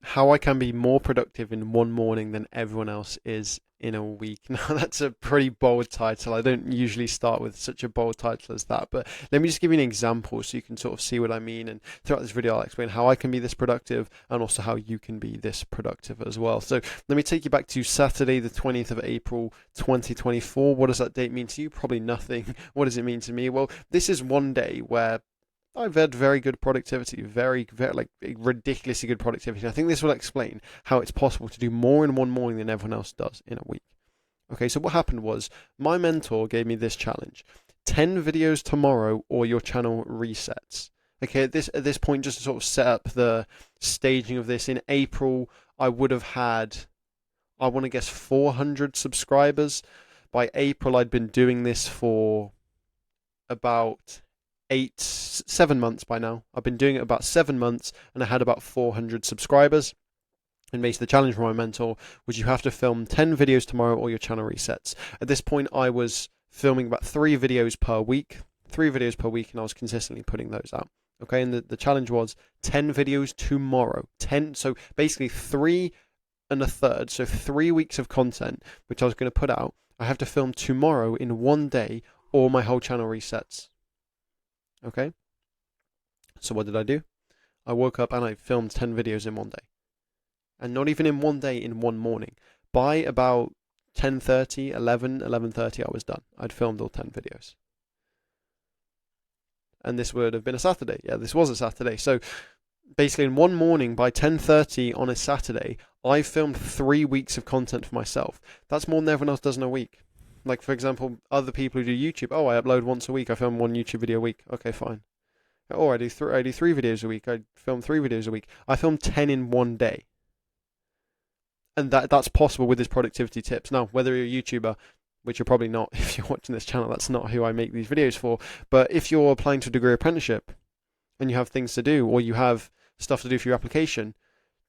how I can be more productive in one morning than everyone else is in a week. Now, that's a pretty bold title. I don't usually start with such a bold title as that, but let me just give you an example so you can sort of see what I mean. And throughout this video, I'll explain how I can be this productive and also how you can be this productive as well. So let me take you back to Saturday, the 20th of April, 2024. What does that date mean to you? Probably nothing. What does it mean to me? Well, this is one day where I've had very good productivity, very like ridiculously good productivity. I think this will explain how it's possible to do more in one morning than everyone else does in a week. Okay, so what happened was my mentor gave me this challenge: 10 videos tomorrow or your channel resets. Okay, at this point, just to sort of set up the staging of this, in April, I would have had, I want to guess, 400 subscribers. By April, I'd been doing this for about 7 months by now. I've been doing it about 7 months and I had about 400 subscribers. And basically the challenge for my mentor was you have to film 10 videos tomorrow or your channel resets. At this point, I was filming about 3 videos per week, and I was consistently putting those out. Okay, and the challenge was 10 videos tomorrow. 10, so basically 3 1/3, so 3 weeks of content, which I was going to put out. I have to film tomorrow in one day or my whole channel resets. Okay, so what did I do? I woke up and I filmed 10 videos in one day. And not even in one day, in one morning. By about 10:30, 11:30, I was done. I'd filmed all 10 videos. And this would have been a Saturday. Yeah, this was a Saturday. So basically in one morning, by 10:30 on a Saturday, I filmed 3 weeks of content for myself. That's more than everyone else does in a week. Like, for example, other people who do YouTube. Oh, I upload once a week. I film one YouTube video a week. Okay, fine. Oh, I do 3 videos a week. I film 3 videos a week. I film 10 in one day. And that's possible with his productivity tips. Now, whether you're a YouTuber, which you're probably not if you're watching this channel, that's not who I make these videos for. But if you're applying to a degree apprenticeship and you have things to do or you have stuff to do for your application,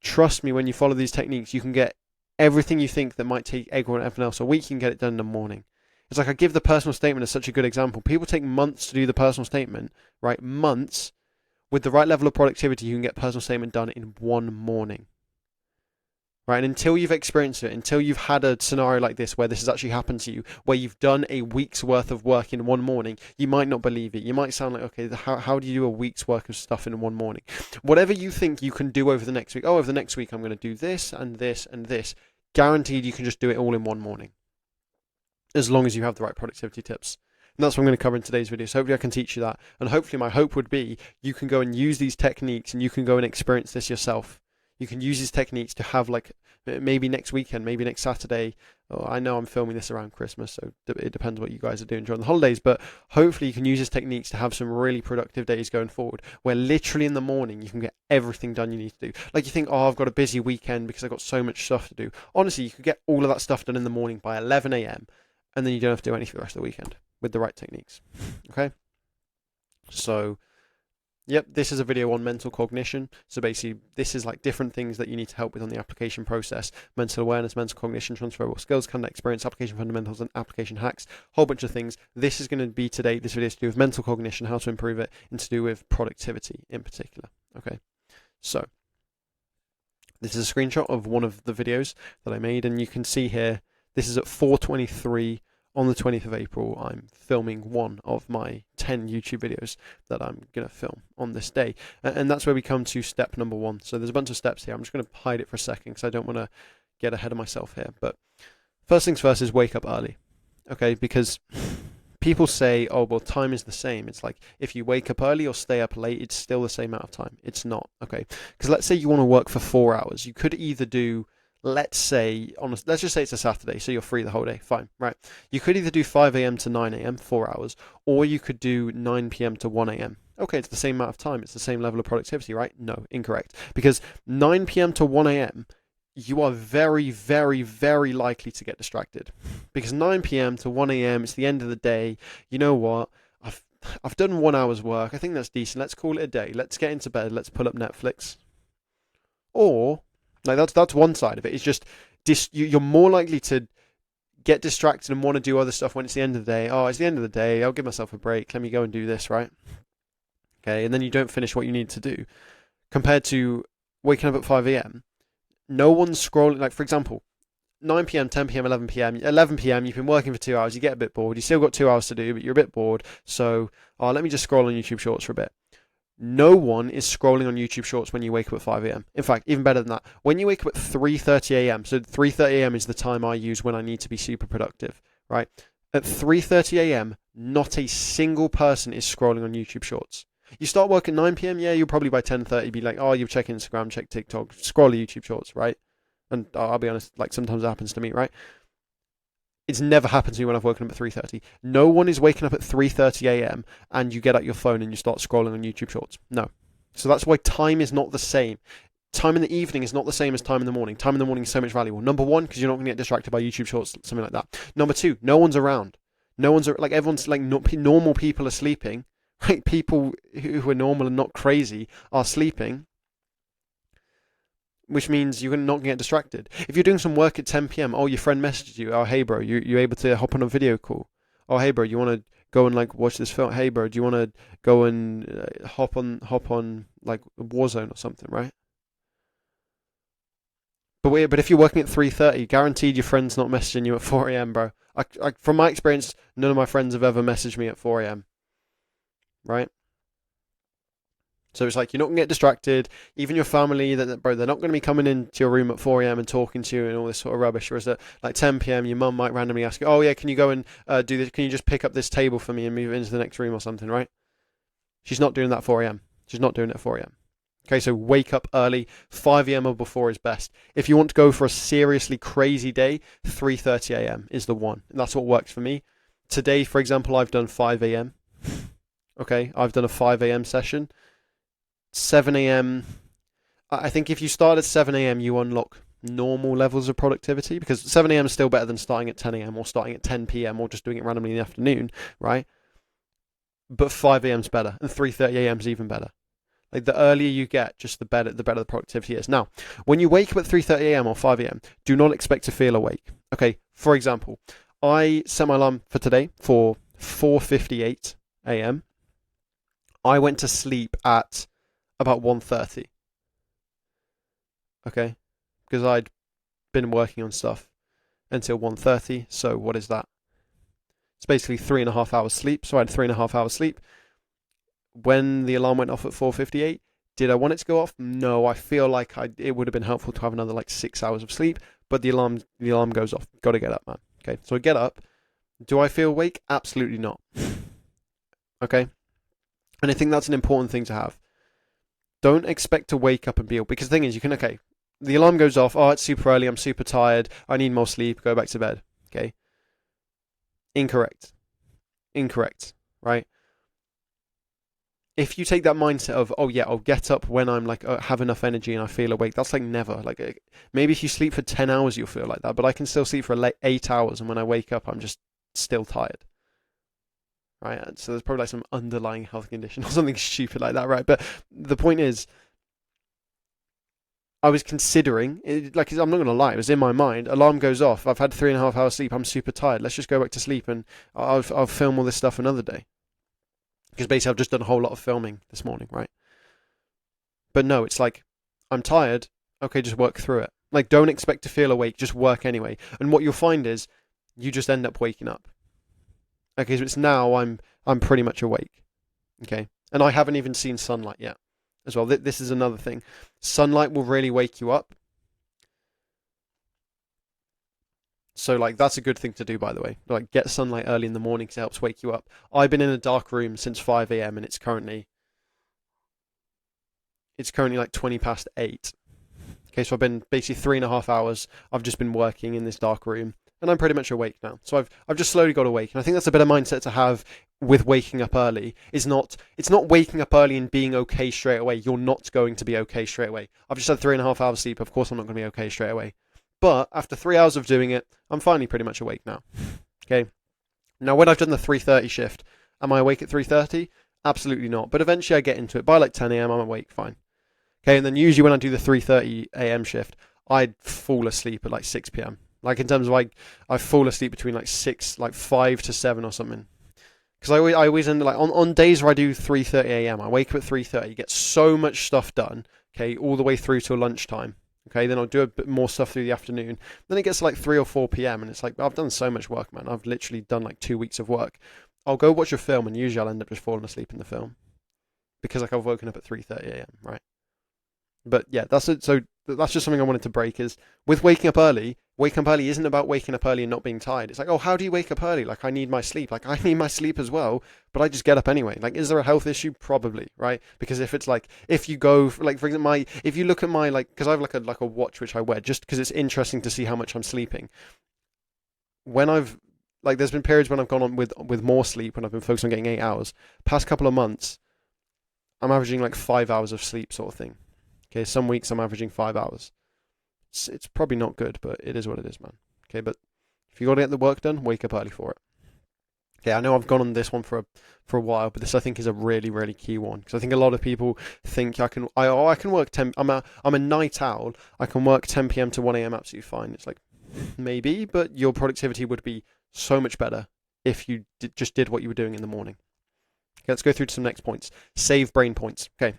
trust me, when you follow these techniques, you can get everything you think that might take everyone else a week, you can get it done in the morning. It's like I give the personal statement as such a good example. People take months to do the personal statement, right? Months. With the right level of productivity, you can get personal statement done in one morning. Right, and until you've experienced it, until you've had a scenario like this where this has actually happened to you, where you've done a week's worth of work in one morning, you might not believe it. You might sound like, okay, how do you do a week's work of stuff in one morning? Whatever you think you can do over the next week, oh, over the next week I'm going to do this and this and this, guaranteed you can just do it all in one morning, as long as you have the right productivity tips. And that's what I'm going to cover in today's video. So hopefully I can teach you that. And hopefully my hope would be you can go and use these techniques and you can go and experience this yourself. You can use these techniques to have, like, maybe next weekend, maybe next Saturday. Oh, I know I'm filming this around Christmas, so it depends what you guys are doing during the holidays, but hopefully you can use these techniques to have some really productive days going forward, where literally in the morning you can get everything done you need to do. Like, you think, oh, I've got a busy weekend because I've got so much stuff to do. Honestly, you could get all of that stuff done in the morning by 11 a.m. and then you don't have to do anything for the rest of the weekend with the right techniques. Okay? So yep, this is a video on mental cognition. So basically, this is like different things that you need to help with on the application process: mental awareness, mental cognition, transferable skills, candidate experience, application fundamentals, and application hacks. Whole bunch of things. This is going to be today. This video is to do with mental cognition, how to improve it, and to do with productivity in particular. Okay, so this is a screenshot of one of the videos that I made, and you can see here, this is at 4:23 on the 20th of April. I'm filming one of my 10 YouTube videos that I'm going to film on this day. And that's where we come to step number 1. So there's a bunch of steps here. I'm just going to hide it for a second because I don't want to get ahead of myself here. But first things first is wake up early. Okay, because people say, oh, well, time is the same. It's like if you wake up early or stay up late, it's still the same amount of time. It's not. Okay, because let's say you want to work for 4 hours. You could either do, let's just say it's a Saturday, so you're free the whole day. Fine, right? You could either do 5 a.m. to 9 a.m., 4 hours, or you could do 9 p.m. to 1 a.m. Okay, it's the same amount of time. It's the same level of productivity, right? No, incorrect. Because 9 p.m. to 1 a.m., you are very, very, very likely to get distracted. Because 9 p.m. to 1 a.m., it's the end of the day. You know what? I've done 1 hour's work. I think that's decent. Let's call it a day. Let's get into bed. Let's pull up Netflix. Or, like, that's one side of it. It's just you're more likely to get distracted and want to do other stuff when it's the end of the day. Oh, it's the end of the day. I'll give myself a break. Let me go and do this, right? Okay, and then you don't finish what you need to do. Compared to waking up at 5 a.m., no one's scrolling. Like, for example, 9 p.m., 10 p.m., 11 p.m., 11 p.m., you've been working for 2 hours, you get a bit bored, you still got 2 hours to do, but you're a bit bored, so let me just scroll on YouTube Shorts for a bit. No one is scrolling on YouTube Shorts when you wake up at 5 a.m. In fact, even better than that, when you wake up at 3:30 a.m., so 3:30 a.m. is the time I use when I need to be super productive, right? At 3:30 a.m., not a single person is scrolling on YouTube Shorts. You start work at 9 p.m., yeah, you'll probably by 10:30 be like, oh, you check Instagram, check TikTok, scroll YouTube Shorts, right? And I'll be honest, like sometimes it happens to me, right? It's never happened to me when I've woken up at 3:30. No one is waking up at 3:30 a.m. and you get out your phone and you start scrolling on YouTube Shorts. No. So that's why time is not the same. Time in the evening is not the same as time in the morning. Time in the morning is so much valuable. Number one, because you're not going to get distracted by YouTube Shorts, something like that. Number two, no one's around. No one's like everyone's like normal people are sleeping. Right? People who are normal and not crazy are sleeping, which means you're not going to get distracted. If you're doing some work at 10 p.m., oh, your friend messages you, oh, hey, bro, you able to hop on a video call? Oh, hey, bro, you want to go and like watch this film? Hey, bro, do you want to go and hop on like Warzone or something, right? But if you're working at 3:30, guaranteed your friend's not messaging you at 4 a.m., bro. From my experience, none of my friends have ever messaged me at 4 a.m., right? So it's like you're not going to get distracted. Even your family, bro, they're not going to be coming into your room at 4 a.m. and talking to you and all this sort of rubbish. Whereas at like 10 p.m., your mum might randomly ask you, oh, yeah, can you go and do this? Can you just pick up this table for me and move it into the next room or something, right? She's not doing that at 4 a.m. She's not doing it at 4 a.m. Okay, so wake up early. 5 a.m. or before is best. If you want to go for a seriously crazy day, 3:30 a.m. is the one. And that's what works for me. Today, for example, I've done 5 a.m. Okay, I've done a 5 a.m. session. 7 a.m. I think if you start at 7 a.m., you unlock normal levels of productivity, because 7 a.m. is still better than starting at 10 a.m. or starting at 10 p.m. or just doing it randomly in the afternoon, right? But 5 a.m. is better, and 3:30 a.m. is even better. Like the earlier you get, just the better the productivity is. Now, when you wake up at 3:30 a.m. or 5 a.m., do not expect to feel awake. Okay, for example, I set my alarm for today for 4:58 a.m. I went to sleep at about 1:30. Okay, because I'd been working on stuff until 1:30. So what is that? It's basically 3.5 hours sleep. So I had 3.5 hours sleep. When the alarm went off at 4:58, did I want it to go off? No, I feel like it would have been helpful to have another like 6 hours of sleep. But the alarm goes off. Got to get up, man. Okay, so I get up. Do I feel awake? Absolutely not. Okay, and I think that's an important thing to have. Don't expect to wake up and be, because the thing is, the alarm goes off, oh, it's super early, I'm super tired, I need more sleep, go back to bed. Okay. Incorrect, right? If you take that mindset of, oh yeah, I'll get up when I'm like have enough energy and I feel awake, that's like never. Like maybe if you sleep for 10 hours, you'll feel like that, but I can still sleep for 8 hours, and when I wake up, I'm just still tired. Right, so there's probably like some underlying health condition or something stupid like that, right? But the point is, I was considering, like, I'm not going to lie, it was in my mind, alarm goes off, I've had 3.5 hours sleep, I'm super tired, let's just go back to sleep and I'll film all this stuff another day. Because basically I've just done a whole lot of filming this morning, right? But no, it's like, I'm tired, okay, just work through it. Like, don't expect to feel awake, just work anyway. And what you'll find is, you just end up waking up. Okay, so it's now I'm pretty much awake. Okay, and I haven't even seen sunlight yet as well. This is another thing. Sunlight will really wake you up. So like that's a good thing to do, by the way. Like get sunlight early in the morning because it helps wake you up. I've been in a dark room since 5 a.m. and it's currently like 20 past 8. Okay, so I've been basically 3.5 hours. I've just been working in this dark room. And I'm pretty much awake now. So I've just slowly got awake. And I think that's a better mindset to have with waking up early. It's not waking up early and being okay straight away. You're not going to be okay straight away. I've just had 3.5 hours sleep. Of course I'm not going to be okay straight away. But after 3 hours of doing it, I'm finally pretty much awake now. Okay. Now when I've done the 3:30 shift, am I awake at 3:30? Absolutely not. But eventually I get into it. By like 10 a.m. I'm awake, fine. Okay, and then usually when I do the 3:30 a.m. shift, I'd fall asleep at like 6 p.m. Like in terms of like, I fall asleep between like 5 to 7 or something. Because I always end up like, on days where I do 3:30 a.m., I wake up at 3:30, get so much stuff done, okay, all the way through till lunchtime, Okay, then I'll do a bit more stuff through the afternoon. Then it gets to like 3 or 4 p.m. and it's like, I've done so much work, man. I've literally done like 2 weeks of work. I'll go watch a film and usually I'll end up just falling asleep in the film because like I've woken up at 3:30 a.m., right? But yeah, that's it. So that's just something I wanted to break is with waking up early isn't about waking up early and not being tired. It's like, oh, how do you wake up early? Like, I need my sleep. Like, I need my sleep as well, but I just get up anyway. Like, is there a health issue? Probably, right? Because if it's like, if you go, like, for example, if you look at my, like, because I have like a watch which I wear just because it's interesting to see how much I'm sleeping. When like, there's been periods when I've gone on with more sleep, when I've been focused on getting 8 hours. Past couple of months, I'm averaging like 5 hours of sleep sort of thing. Okay, some weeks I'm averaging 5 hours. It's probably not good, but it is what it is, man. Okay, but if you got to get the work done, wake up early for it. Okay, I know I've gone on this one for a while, but this I think is a really, really key one because I think a lot of people think I can work 10. I'm a night owl. I can work 10 p.m. to 1 a.m. absolutely fine. It's like maybe, but your productivity would be so much better if you just did what you were doing in the morning. Okay, let's go through to some next points. Save brain points. Okay.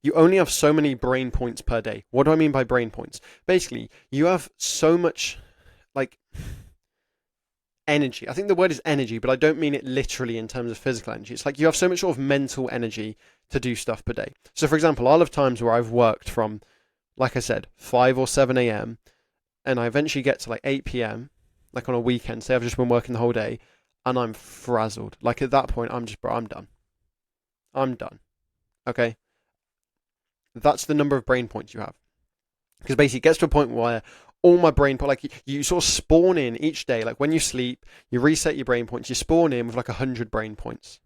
You only have so many brain points per day. What do I mean by brain points? Basically, you have so much, like, energy. I think the word is energy, but I don't mean it literally in terms of physical energy. It's like you have so much sort of mental energy to do stuff per day. So, for example, I'll have times where I've worked from, like I said, 5 or 7 a.m. and I eventually get to like 8 p.m., like on a weekend. Say I've just been working the whole day and I'm frazzled. Like at that point, I'm done. I'm done. Okay? That's the number of brain points you have. Because basically it gets to a point where all my brain points, like you sort of spawn in each day, like when you sleep, you reset your brain points, you spawn in with like 100 brain points.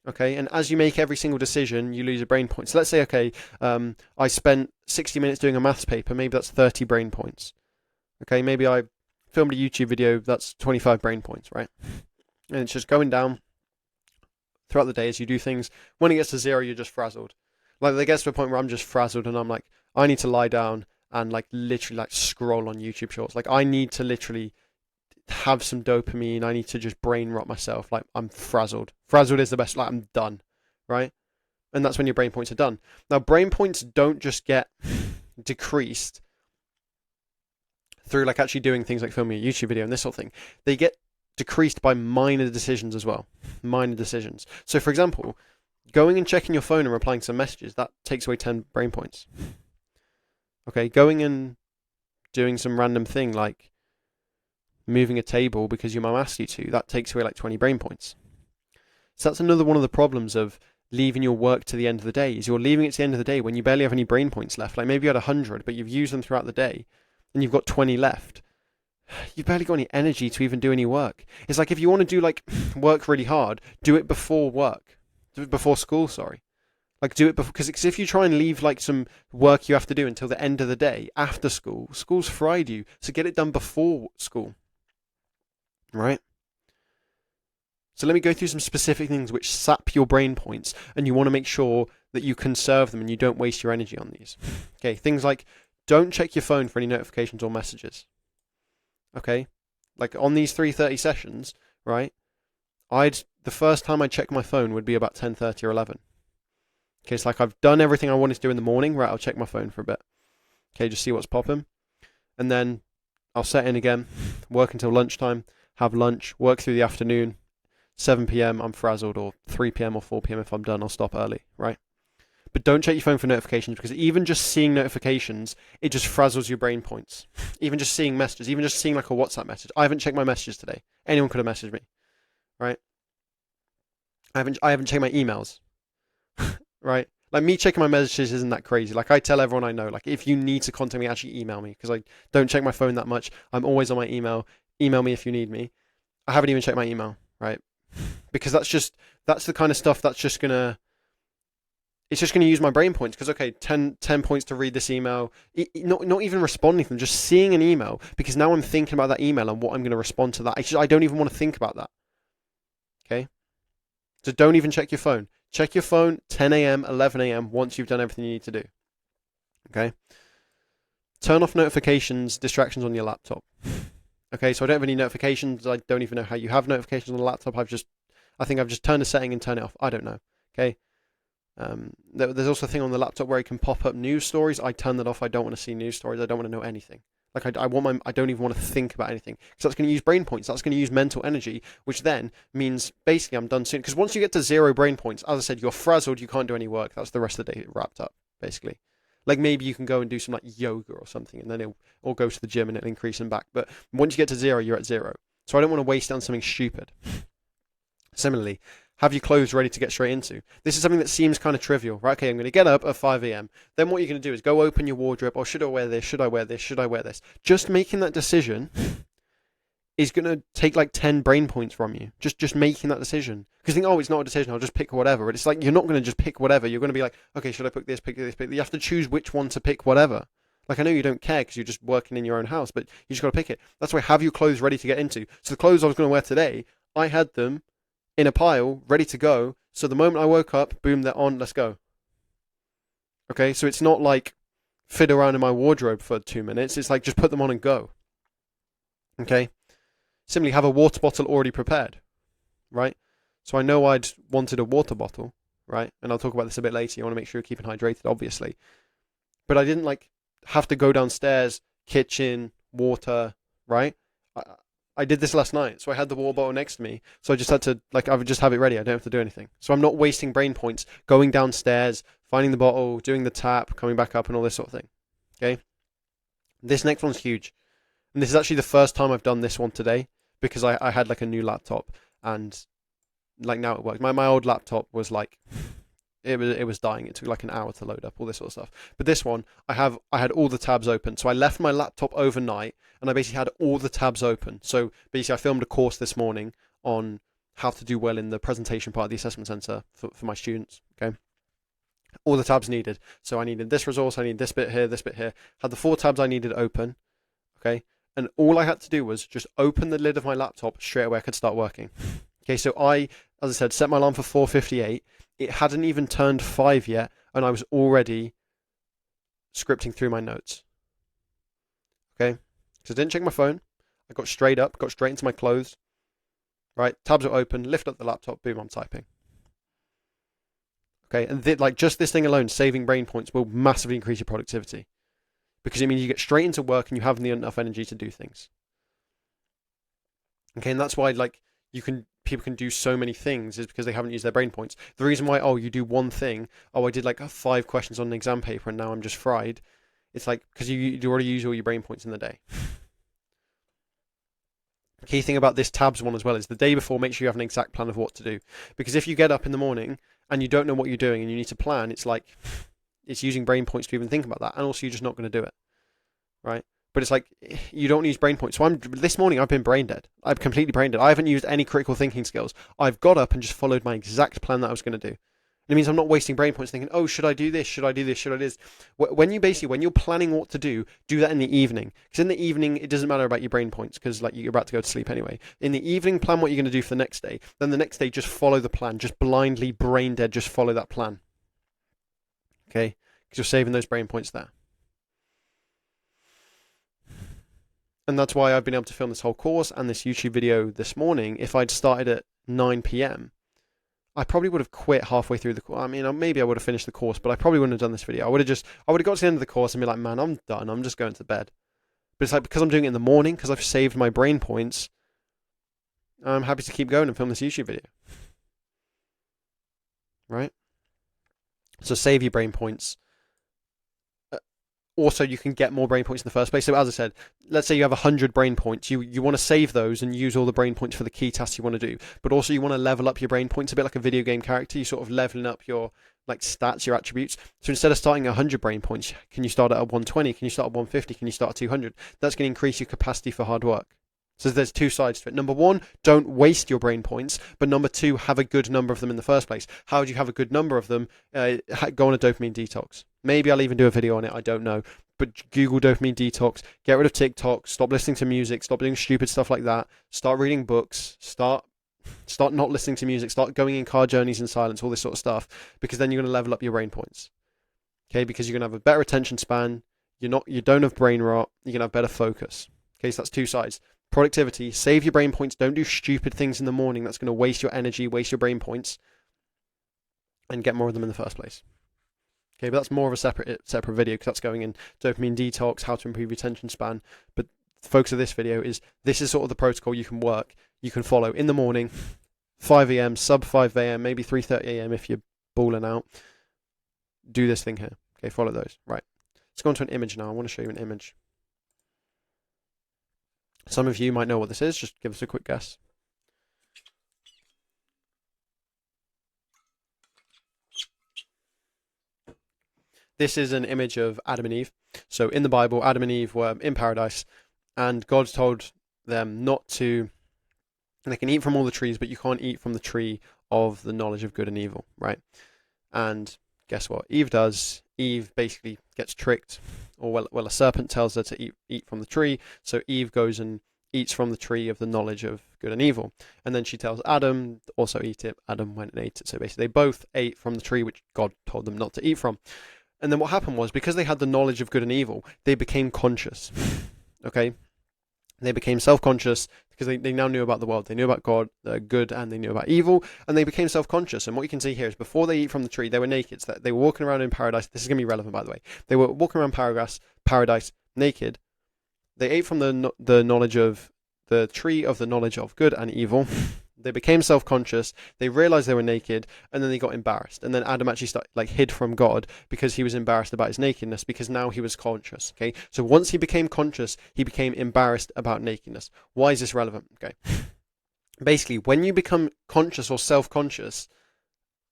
Okay, and as you make every single decision, you lose a brain point. So let's say, okay, I spent 60 minutes doing a maths paper, maybe that's 30 brain points. Okay, maybe I filmed a YouTube video, that's 25 brain points, right? And it's just going down throughout the day as you do things. When it gets to 0, you're just frazzled. Like it gets to a point where I'm just frazzled and I'm like, I need to lie down and like literally like scroll on YouTube shorts. Like I need to literally have some dopamine. I need to just brain rot myself. Like I'm frazzled. Frazzled is the best. Like I'm done, right? And that's when your brain points are done. Now brain points don't just get decreased through like actually doing things like filming a YouTube video and this sort of thing. They get decreased by minor decisions as well. Minor decisions. So for example, going and checking your phone and replying to some messages, that takes away 10 brain points. Okay, going and doing some random thing like moving a table because your mum asked you to, that takes away like 20 brain points. So that's another one of the problems of leaving your work to the end of the day, is you're leaving it to the end of the day when you barely have any brain points left. Like maybe you had 100, but you've used them throughout the day and you've got 20 left. You've barely got any energy to even do any work. It's like if you want to do like work really hard, do it before work. Do it before school, sorry. Like do it before, because if you try and leave like some work you have to do until the end of the day after school, school's fried you. So get it done before school. Right? So let me go through some specific things which sap your brain points and you want to make sure that you conserve them and you don't waste your energy on these. Okay, things like don't check your phone for any notifications or messages. Okay? Like on these 3:30 sessions, right? The first time I check my phone would be about 10:30 or 11. Okay, it's like I've done everything I wanted to do in the morning. Right, I'll check my phone for a bit. Okay, just see what's popping. And then I'll set in again, work until lunchtime, have lunch, work through the afternoon. 7 p.m. I'm frazzled, or 3 p.m. or 4 p.m. if I'm done, I'll stop early, right? But don't check your phone for notifications because even just seeing notifications, it just frazzles your brain points. Even just seeing messages, even just seeing like a WhatsApp message. I haven't checked my messages today. Anyone could have messaged me, right? I haven't checked my emails. Right? Like me checking my messages isn't that crazy. Like I tell everyone I know, like if you need to contact me, actually email me because I don't check my phone that much. I'm always on my email. Email me if you need me. I haven't even checked my email, right? Because that's the kind of stuff that's just gonna use my brain points. Because okay, 10 points to read this email, not even responding to them, just seeing an email because now I'm thinking about that email and what I'm gonna respond to that. I don't even want to think about that. Okay, so don't even check your phone. Check your phone 10 a.m., 11 a.m. once you've done everything you need to do. Okay? Turn off notifications, distractions on your laptop. Okay, so I don't have any notifications. I don't even know how you have notifications on the laptop. I think I've just turned a setting and turned it off. I don't know. Okay? There's also a thing on the laptop where it can pop up news stories. I turn that off. I don't want to see news stories. I don't want to know anything. Like I don't even want to think about anything, because that's going to use brain points. That's going to use mental energy, which then means basically I'm done soon. Because once you get to 0 brain points, as I said, you're frazzled. You can't do any work. That's the rest of the day wrapped up, basically. Like maybe you can go and do some like yoga or something, and then it'll or go to the gym and it'll increase them back. But once you get to 0, you're at 0. So I don't want to waste it on something stupid. Similarly, have your clothes ready to get straight into. This is something that seems kind of trivial, right? Okay, I'm going to get up at 5 a.m. Then what you're going to do is go open your wardrobe. Oh, should I wear this? Should I wear this? Should I wear this? Just making that decision is going to take like 10 brain points from you. Just making that decision. Because you think, oh, it's not a decision. I'll just pick whatever. But it's like, you're not going to just pick whatever. You're going to be like, okay, should I pick this, pick this, pick this? You have to choose which one to pick whatever. Like, I know you don't care because you're just working in your own house, but you just got to pick it. That's why have your clothes ready to get into. So the clothes I was going to wear today, I had them in a pile, ready to go. So the moment I woke up, boom, they're on, let's go. Okay, so it's not like fit around in my wardrobe for 2 minutes. It's like just put them on and go. Okay, simply have a water bottle already prepared, right? So I know I'd wanted a water bottle, right? And I'll talk about this a bit later. You want to make sure you're keeping hydrated, obviously. But I didn't like have to go downstairs, kitchen, water, right? I did this last night, so I had the water bottle next to me, so I just had to, like, I would just have it ready. I don't have to do anything. So I'm not wasting brain points going downstairs, finding the bottle, doing the tap, coming back up, and all this sort of thing. Okay? This next one's huge. And this is actually the first time I've done this one today, because I had, like, a new laptop, and, like, now it works. My old laptop was, like, it was dying. It took like an hour to load up, all this sort of stuff. But this one, I had all the tabs open. So I left my laptop overnight, and I basically had all the tabs open. So basically, I filmed a course this morning on how to do well in the presentation part of the assessment center for my students. Okay, all the tabs needed. So I needed this resource, I need this bit here, this bit here. Had the 4 tabs I needed open. Okay, and all I had to do was just open the lid of my laptop straight away. I could start working. Okay, so as I said, set my alarm for 4:58. It hadn't even turned 5 yet, and I was already scripting through my notes. Okay? So I didn't check my phone. I got straight up, got straight into my clothes. Right? Tabs are open, lift up the laptop, boom, I'm typing. Okay? And like just this thing alone, saving brain points, will massively increase your productivity. Because it means you get straight into work and you have enough energy to do things. Okay? And that's why, like, people can do so many things is because they haven't used their brain points. The reason why, you do one thing, I did like 5 questions on an exam paper and now I'm just fried. It's like, because you already use all your brain points in the day. The key thing about this tabs one as well is the day before, make sure you have an exact plan of what to do. Because if you get up in the morning and you don't know what you're doing and you need to plan, it's like, it's using brain points to even think about that. And also you're just not going to do it, right? But it's like, you don't use brain points. So this morning I've been brain dead. I'm completely brain dead. I haven't used any critical thinking skills. I've got up and just followed my exact plan that I was going to do. And it means I'm not wasting brain points thinking, oh, should I do this? Should I do this? Should I do this? When you're planning what to do that in the evening. Because in the evening, it doesn't matter about your brain points because like you're about to go to sleep anyway. In the evening, plan what you're going to do for the next day. Then the next day, just follow the plan. Just blindly brain dead, just follow that plan. Okay? Because you're saving those brain points there. And that's why I've been able to film this whole course and this YouTube video this morning. If I'd started at 9 p.m, I probably would have quit halfway through the course. I mean, maybe I would have finished the course, but I probably wouldn't have done this video. I would have got to the end of the course and be like, man, I'm done. I'm just going to bed. But it's like, because I'm doing it in the morning, because I've saved my brain points, I'm happy to keep going and film this YouTube video. Right? So save your brain points. Also, you can get more brain points in the first place. So as I said, let's say you have 100 brain points. You want to save those and use all the brain points for the key tasks you want to do. But also you want to level up your brain points a bit like a video game character. You're sort of leveling up your like stats, your attributes. So instead of starting at 100 brain points, can you start at 120? Can you start at 150? Can you start at 200? That's going to increase your capacity for hard work. So there's 2 sides to it. Number 1, don't waste your brain points. But number 2, have a good number of them in the first place. How do you have a good number of them? Go on a dopamine detox. Maybe I'll even do a video on it. I don't know. But Google dopamine detox. Get rid of TikTok. Stop listening to music. Stop doing stupid stuff like that. Start reading books. Start not listening to music. Start going in car journeys in silence. All this sort of stuff. Because then you're going to level up your brain points. Okay? Because you're going to have a better attention span. You don't have brain rot. You're going to have better focus. Okay? So that's 2 sides. Productivity, save your brain points. Don't do stupid things in the morning. That's going to waste your energy, waste your brain points. and get more of them in the first place. Okay, but that's more of a separate video because that's going in dopamine detox, how to improve your attention span. But the focus of this video is this is sort of the protocol you can follow in the morning, 5 a.m., sub 5 a.m., maybe 3:30 a.m. if you're balling out. Do this thing here. Okay, follow those. Right. Let's go on to an image now. I want to show you an image. Some of you might know what this is. Just give us a quick guess. This is an image of Adam and Eve. So in the Bible, Adam and Eve were in paradise, and God told them not to. They can eat from all the trees, but you can't eat from the tree of the knowledge of good and evil, right? And guess what? Eve does. Eve basically gets tricked, or well, a serpent tells her to eat from the tree. So Eve goes and eats from the tree of the knowledge of good and evil. And then she tells Adam also eat it. Adam went and ate it. So basically they both ate from the tree which God told them not to eat from. And then what happened was, because they had the knowledge of good and evil, they became conscious. Okay? They became self-conscious because they now knew about the world. They knew about God, good, and they knew about evil, and they became self-conscious. And what you can see here is before they eat from the tree, they were naked. So they were walking around in paradise. This is going to be relevant, by the way. They were walking around paradise naked. They ate from the knowledge of the tree of the knowledge of good and evil. They became self-conscious. They realized they were naked, and then they got embarrassed. And then Adam actually hid from God because he was embarrassed about his nakedness, because now he was conscious. Okay, so once he became conscious, he became embarrassed about nakedness. Why is this relevant? Okay, basically, when you become conscious or self-conscious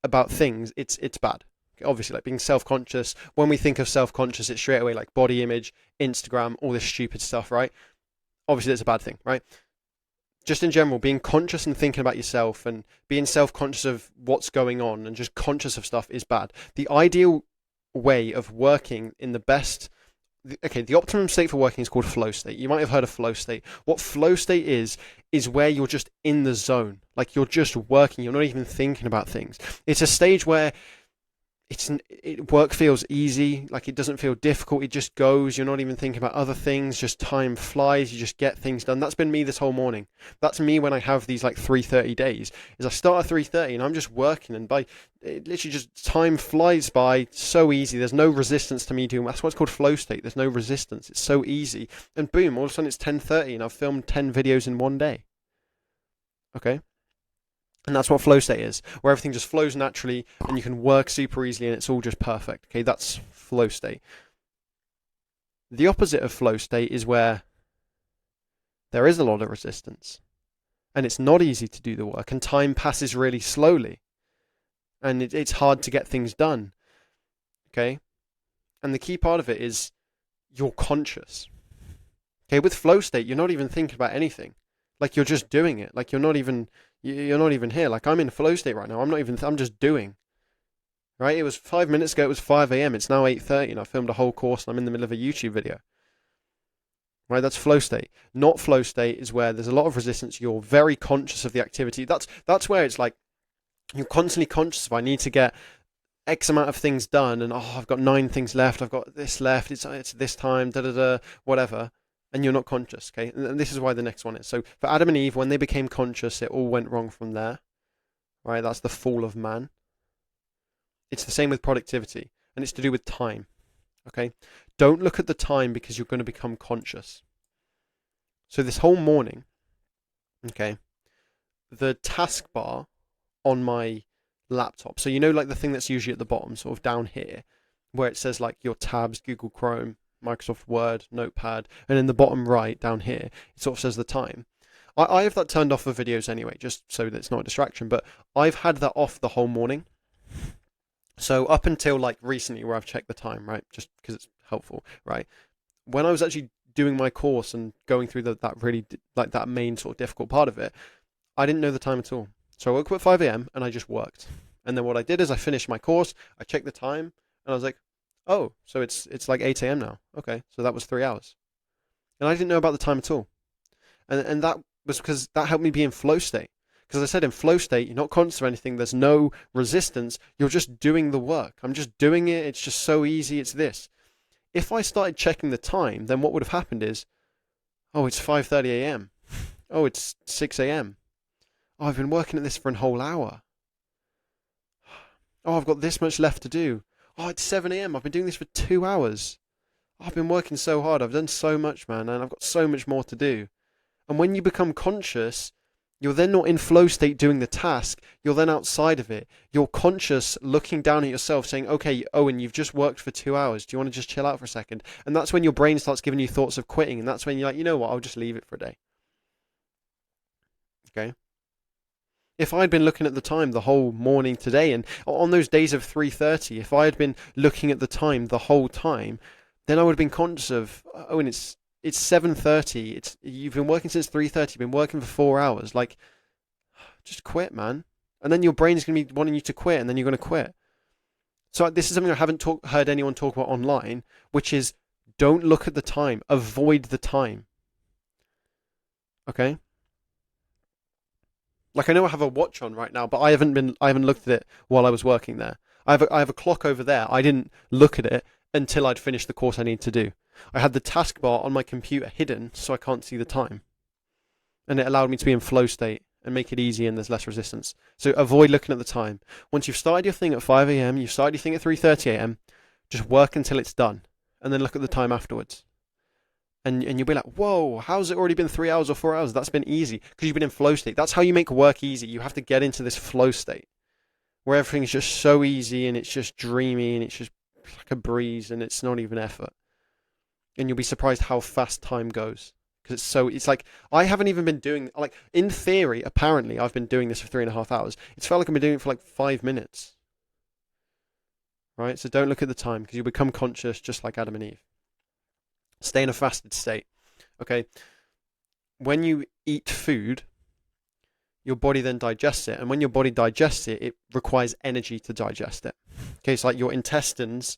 about things, it's bad. Okay? Obviously, like being self-conscious. When we think of self-conscious, it's straight away like body image, Instagram, all this stupid stuff, right? Obviously, that's a bad thing, right? Just in general, being conscious and thinking about yourself and being self-conscious of what's going on and just conscious of stuff is bad. The ideal way of working in the optimum state for working is called flow state. You might have heard of flow state. What flow state is where you're just in the zone. Like you're just working. You're not even thinking about things. It's a stage where work feels easy, like it doesn't feel difficult, it just goes, you're not even thinking about other things, just time flies, you just get things done. That's been me this whole morning. That's me when I have these like 3:30 days, is I start at 3:30 and I'm just working, and it literally just time flies by so easy. There's no resistance to me doing, that's what's called flow state. There's no resistance, it's so easy, and boom, all of a sudden it's 10:30 and I've filmed 10 videos in one day. Okay? And that's what flow state is, where everything just flows naturally and you can work super easily and it's all just perfect. Okay, that's flow state. The opposite of flow state is where there is a lot of resistance and it's not easy to do the work and time passes really slowly and it's hard to get things done. Okay, and the key part of it is you're conscious. Okay, with flow state, you're not even thinking about anything. Like you're just doing it. Like you're not even here. Like I'm in flow state right now. I'm just doing. Right? It was 5 minutes ago, it was 5 a.m. It's now 8:30 and I filmed a whole course and I'm in the middle of a YouTube video. Right? That's flow state. Not flow state is where there's a lot of resistance. You're very conscious of the activity. That's where it's like you're constantly conscious of, I need to get X amount of things done, and I've got 9 things left. I've got this left. It's this time, whatever. And you're not conscious, okay? And this is why the next one is. So for Adam and Eve, when they became conscious, it all went wrong from there, right? That's the fall of man. It's the same with productivity, and it's to do with time, okay? Don't look at the time because you're going to become conscious. So this whole morning, okay, the taskbar on my laptop, so you know like the thing that's usually at the bottom, sort of down here, where it says like your tabs, Google Chrome, Microsoft Word, Notepad, and in the bottom right down here, it sort of says the time. I have that turned off for videos anyway, just so that it's not a distraction, but I've had that off the whole morning. So up until like recently where I've checked the time, right, just because it's helpful, right, when I was actually doing my course and going through that main sort of difficult part of it, I didn't know the time at all. So I woke up at 5 a.m. and I just worked. And then what I did is I finished my course, I checked the time, and I was like, oh, so it's like 8 a.m. now. Okay, so that was 3 hours. And I didn't know about the time at all. And that was because that helped me be in flow state. Because as I said, in flow state, you're not conscious of anything. There's no resistance. You're just doing the work. I'm just doing it. It's just so easy. It's this. If I started checking the time, then what would have happened is, oh, it's 5:30 a.m. Oh, it's 6 a.m. Oh, I've been working at this for a whole hour. Oh, I've got this much left to do. Oh, it's 7 a.m. I've been doing this for 2 hours. Oh, I've been working so hard. I've done so much, man, and I've got so much more to do. And when you become conscious, you're then not in flow state doing the task. You're then outside of it. You're conscious, looking down at yourself, saying, okay, Owen, you've just worked for 2 hours. Do you want to just chill out for a second? And that's when your brain starts giving you thoughts of quitting. And that's when you're like, you know what, I'll just leave it for a day. Okay? If I'd been looking at the time the whole morning today, and on those days of 3:30, if I had been looking at the time the whole time, then I would have been conscious of, oh, and it's 7:30. You've been working since 3:30. You've been working for 4 hours. Like, just quit, man. And then your brain's going to be wanting you to quit, and then you're going to quit. So this is something I haven't heard anyone talk about online, which is don't look at the time. Avoid the time. Okay? Like I know I have a watch on right now, but I haven't looked at it while I was working there. I have a clock over there. I didn't look at it until I'd finished the course I need to do. I had the taskbar on my computer hidden so I can't see the time. And it allowed me to be in flow state and make it easy and there's less resistance. So avoid looking at the time. Once you've started your thing at 5 a.m., you've started your thing at 3:30 a.m., just work until it's done and then look at the time afterwards. And you'll be like, whoa, how's it already been 3 hours or 4 hours? That's been easy because you've been in flow state. That's how you make work easy. You have to get into this flow state where everything's just so easy and it's just dreamy and it's just like a breeze and it's not even effort. And you'll be surprised how fast time goes because it's like I haven't even been doing, like in theory, apparently I've been doing this for 3.5 hours. It's felt like I've been doing it for like 5 minutes. Right? So don't look at the time because you'll become conscious just like Adam and Eve. Stay in a fasted state. Okay. When you eat food, your body then digests it. And when your body digests it, it requires energy to digest it. Okay. So like your intestines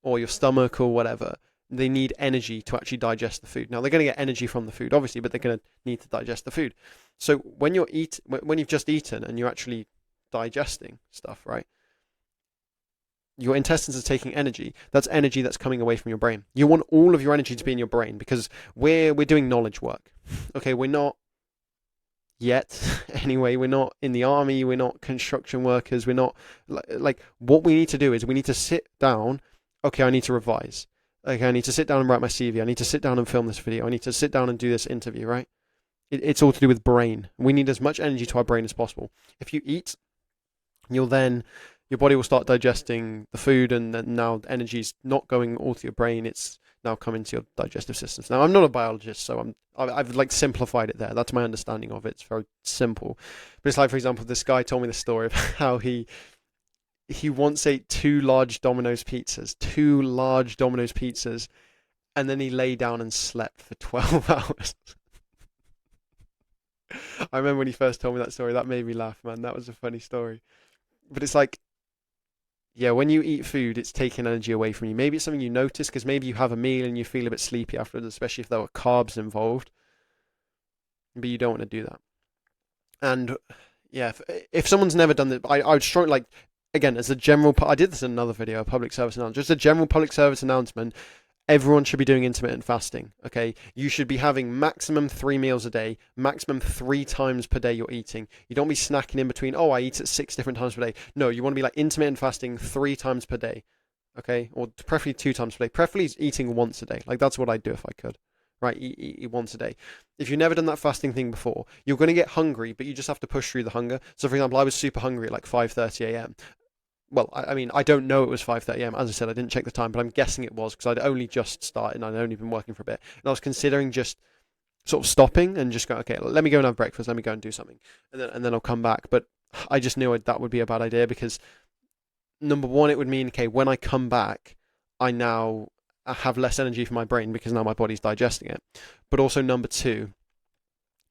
or your stomach or whatever, they need energy to actually digest the food. Now they're going to get energy from the food, obviously, but they're going to need to digest the food. So when you've just eaten and you're actually digesting stuff, right? Your intestines are taking energy. That's energy that's coming away from your brain. You want all of your energy to be in your brain because we're doing knowledge work. Okay, we're not yet anyway. We're not in the army. We're not construction workers. We're not like what we need to do is we need to sit down. Okay, I need to revise. Okay, I need to sit down and write my CV. I need to sit down and film this video. I need to sit down and do this interview, right? It's all to do with brain. We need as much energy to our brain as possible. If you eat, your body will start digesting the food, and then now energy's not going all to your brain. It's now coming to your digestive systems. Now, I'm not a biologist, so I've like simplified it there. That's my understanding of it. It's very simple. But it's like, for example, this guy told me the story of how he once ate two large Domino's pizzas, and then he lay down and slept for 12 hours. I remember when he first told me that story. That made me laugh, man. That was a funny story. But it's like, yeah, when you eat food, it's taking energy away from you. Maybe it's something you notice because maybe you have a meal and you feel a bit sleepy afterwards, especially if there were carbs involved. But you don't want to do that. And yeah, if someone's never done that, I would strongly, like, again, as a general, I did this in another video, a public service announcement, just a general public service announcement. Everyone should be doing intermittent fasting, okay? You should be having maximum 3 meals a day, maximum 3 times per day you're eating. You don't be snacking in between, oh, I eat at 6 different times per day. No, you want to be like intermittent fasting 3 times per day, okay? Or preferably 2 times per day. Preferably eating once a day. Like, that's what I'd do if I could, right? Eat once a day. If you've never done that fasting thing before, you're going to get hungry, but you just have to push through the hunger. So, for example, I was super hungry at like 5:30 a.m. Well, I mean, I don't know it was 5:30 a.m. As I said, I didn't check the time, but I'm guessing it was because I'd only just started and I'd only been working for a bit. And I was considering just sort of stopping and just going, okay, let me go and have breakfast. Let me go and do something. And then I'll come back. But I just knew that would be a bad idea because, number one, it would mean, okay, when I come back, I have less energy for my brain because now my body's digesting it. But also, number two,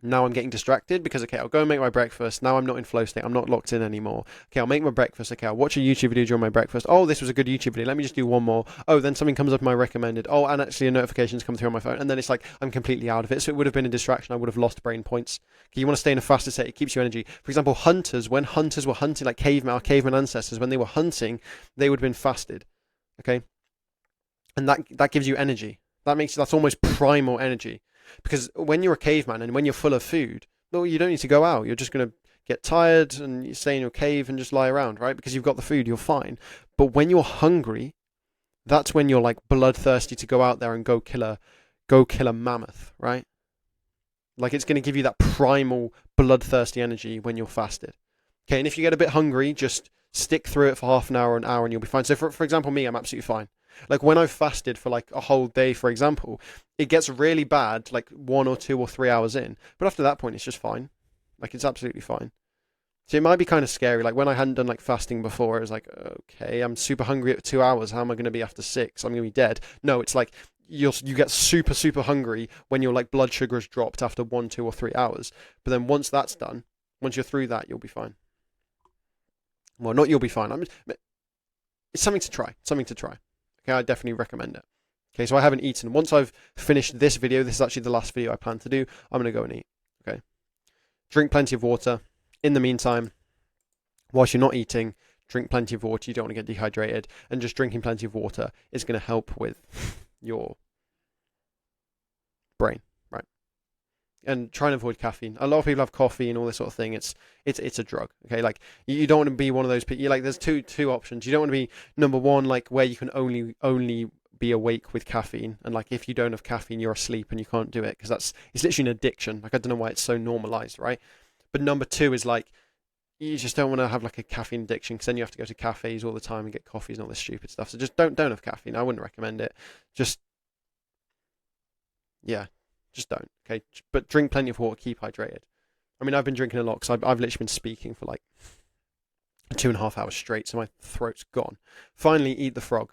now I'm getting distracted because, okay, I'll go and make my breakfast. Now I'm not in flow state. I'm not locked in anymore. Okay, I'll make my breakfast. Okay, I'll watch a YouTube video during my breakfast. Oh, this was a good YouTube video. Let me just do one more. Oh, then something comes up in my recommended. Oh, and actually a notification's come through on my phone. And then it's like I'm completely out of it. So it would have been a distraction. I would have lost brain points. Okay, you want to stay in a faster state. It keeps you energy. For example, when hunters were hunting, like our caveman ancestors, when they were hunting, they would have been fasted. Okay? And that gives you energy. That's almost primal energy. Because when you're a caveman and when you're full of food, well, you don't need to go out. You're just going to get tired and you stay in your cave and just lie around, right? Because you've got the food, you're fine. But when you're hungry, that's when you're like bloodthirsty to go out there and go kill a mammoth, right? Like it's going to give you that primal bloodthirsty energy when you're fasted. Okay, and if you get a bit hungry, just stick through it for half an hour or an hour and you'll be fine. So for example, me, I'm absolutely fine. Like when I've fasted for like a whole day, for example, it gets really bad like 1 or 2 or 3 hours in. But after that point, it's just fine. Like it's absolutely fine. So it might be kind of scary. Like when I hadn't done like fasting before, it was like, okay, I'm super hungry at 2 hours. How am I going to be after 6? I'm going to be dead. No, it's like you get super hungry when your like blood sugar has dropped after 1, 2 or 3 hours. But then once that's done, once you're through that, you'll be fine. Well, not you'll be fine. It's something to try. Something to try. Okay, I definitely recommend it. Okay, so I haven't eaten. Once I've finished this video, this is actually the last video I plan to do, I'm going to go and eat. Okay. Drink plenty of water. In the meantime, whilst you're not eating, drink plenty of water. You don't want to get dehydrated. And just drinking plenty of water is going to help with your brain, right? And try and avoid caffeine. A lot of people have coffee and all this sort of thing. It's a drug. Okay, like you don't want to be one of those people. Like there's two options. You don't want to be number one, like where you can only be awake with caffeine, and like if you don't have caffeine, you're asleep and you can't do it because it's literally an addiction. Like I don't know why it's so normalized, right? But number two is like you just don't want to have like a caffeine addiction because then you have to go to cafes all the time and get coffees and all this stupid stuff. So just don't have caffeine. I wouldn't recommend it. Just don't. Okay, but drink plenty of water. Keep hydrated. I mean, I've been drinking a lot because I've literally been speaking for like 2.5 hours straight, so my throat's gone. Finally, eat the frog.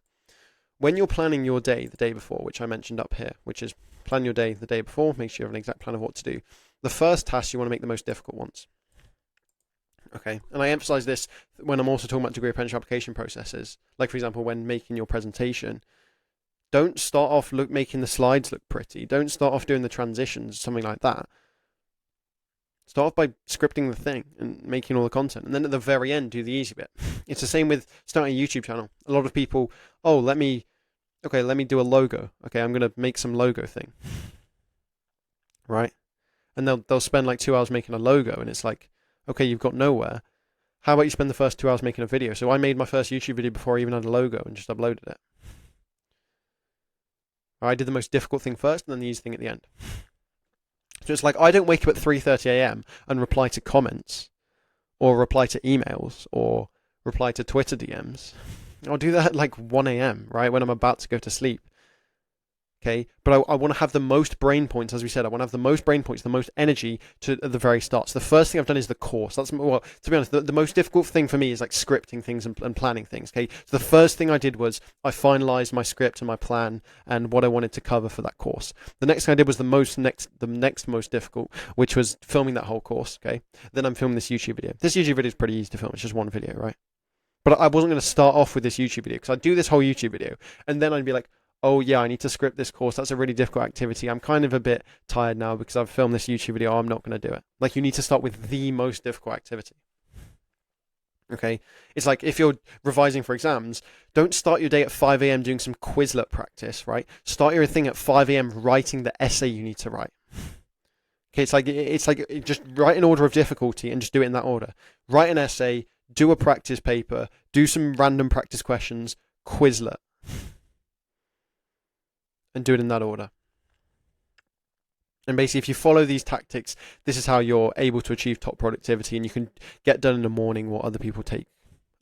When you're planning your day the day before, which I mentioned up here, which is plan your day the day before, make sure you have an exact plan of what to do. The first task, you want to make the most difficult ones. Okay, and I emphasize this when I'm also talking about degree apprenticeship application processes. Like, for example, when making your presentation, don't start off making the slides look pretty. Don't start off doing the transitions, something like that. Start off by scripting the thing and making all the content. And then at the very end, do the easy bit. It's the same with starting a YouTube channel. A lot of people, let me do a logo. Okay, I'm going to make some logo thing. Right? And they'll spend like 2 hours making a logo. And it's like, okay, you've got nowhere. How about you spend the first 2 hours making a video? So I made my first YouTube video before I even had a logo and just uploaded it. I did the most difficult thing first and then the easy thing at the end. So it's like I don't wake up at 3:30 a.m. and reply to comments or reply to emails or reply to Twitter DMs. I'll do that at like 1 a.m., right, when I'm about to go to sleep. Okay, but I want to have the most brain points, as we said. I want to have the most brain points, the most energy at the very start. So the first thing I've done is the course. That's, well, to be honest, the most difficult thing for me is like scripting things and planning things. Okay, so the first thing I did was I finalized my script and my plan and what I wanted to cover for that course. The next thing I did was the next most difficult, which was filming that whole course. Okay, then I'm filming this YouTube video. This YouTube video is pretty easy to film. It's just one video, right? But I wasn't going to start off with this YouTube video because I'd do this whole YouTube video and then I'd be like, oh yeah, I need to script this course. That's a really difficult activity. I'm kind of a bit tired now because I've filmed this YouTube video. I'm not going to do it. Like you need to start with the most difficult activity. Okay? It's like if you're revising for exams, don't start your day at 5 a.m. doing some Quizlet practice, right? Start your thing at 5 a.m. writing the essay you need to write. Okay, it's like just write an order of difficulty and just do it in that order. Write an essay, do a practice paper, do some random practice questions, Quizlet. And do it in that order. And basically, if you follow these tactics, this is how you're able to achieve top productivity and you can get done in the morning what other people take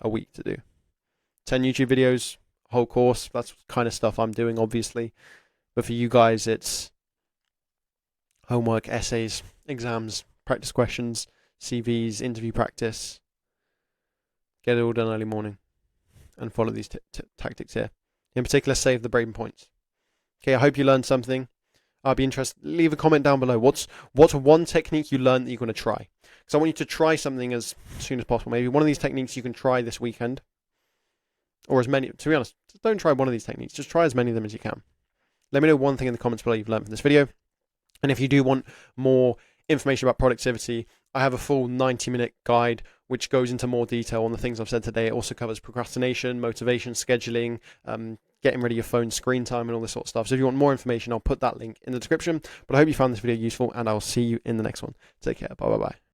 a week to do. 10 YouTube videos, whole course, that's kind of stuff I'm doing, obviously. But for you guys, it's homework, essays, exams, practice questions, CVs, interview practice. Get it all done early morning and follow these tactics here. In particular, save the brain points. Okay, I hope you learned something. I'd be interested. Leave a comment down below. What's one technique you learned that you're going to try? Because I want you to try something as soon as possible. Maybe one of these techniques you can try this weekend. Or as many. To be honest, don't try one of these techniques. Just try as many of them as you can. Let me know one thing in the comments below you've learned from this video. And if you do want more information about productivity, I have a full 90-minute guide which goes into more detail on the things I've said today. It also covers procrastination, motivation, scheduling, getting rid of your phone screen time and all this sort of stuff. So if you want more information, I'll put that link in the description. But I hope you found this video useful and I'll see you in the next one. Take care. Bye bye bye.